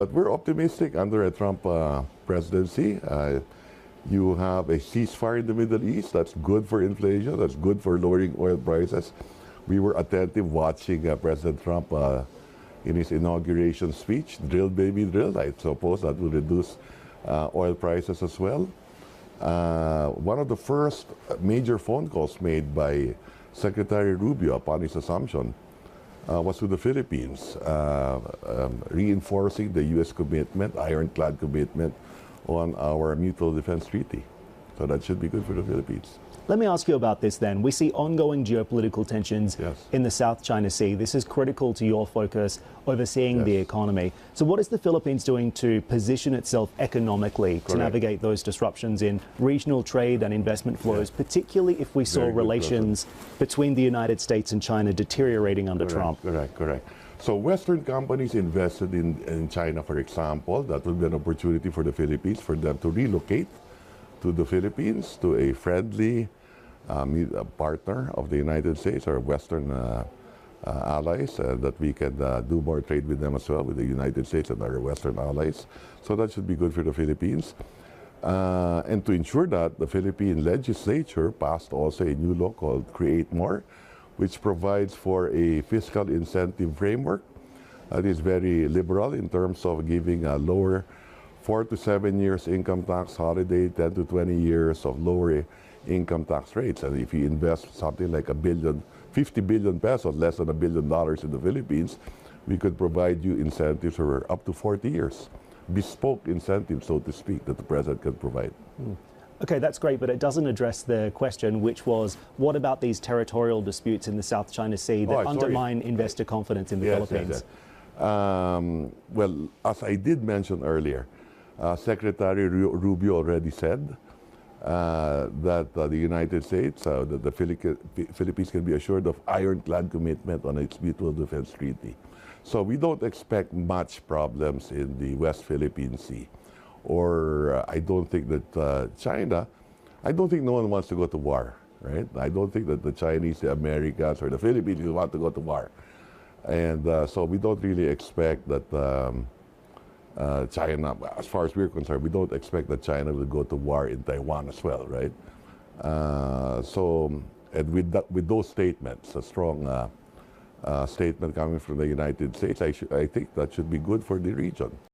But we're optimistic under a Trump presidency. You have a ceasefire in the Middle East. That's good for inflation. That's good for lowering oil prices. We were attentive watching President Trump in his inauguration speech, drill baby drill. I suppose that will reduce oil prices as well. One of the first major phone calls made by Secretary Rubio upon his assumption was to the Philippines, reinforcing the U.S. commitment, ironclad commitment on our mutual defense treaty. So that should be good for the Philippines. Let me ask you about this then. We see ongoing geopolitical tensions in the South China Sea. This is critical to your focus overseeing the economy. So what is the Philippines doing to position itself economically to navigate those disruptions in regional trade and investment flows, particularly if we saw relations between the United States and China deteriorating under Trump? Correct. So Western companies invested in China, for example. That will be an opportunity for the Philippines, for them to relocate to the Philippines, to a friendly partner of the United States, or Western allies, that we can do more trade with them as well, with the United States and our Western allies. So that should be good for the Philippines. And to ensure that, the Philippine legislature passed also a new law called Create More, which provides for a fiscal incentive framework that is very liberal in terms of giving a lower 4 to 7 years income tax holiday, 10 to 20 years of lower income tax rates. And if you invest something like 50 billion pesos, less than $1 billion in the Philippines, we could provide you incentives for up to 40 years. Bespoke incentives, so to speak, that the president can provide. Okay, that's great, but it doesn't address the question, which was, what about these territorial disputes in the South China Sea that undermine investor confidence in the Philippines? Well, as I did mention earlier, Secretary Rubio already said that the United States, that the Philippines can be assured of ironclad commitment on its mutual defense treaty. So we don't expect much problems in the West Philippine Sea. Or I don't think that I don't think no one wants to go to war, right? I don't think that the Chinese, the Americans, or the Philippines want to go to war. And so we don't really expect that China, as far as we're concerned, we don't expect that China will go to war in Taiwan as well, right? And with those statements, a strong statement coming from the United States, I think that should be good for the region.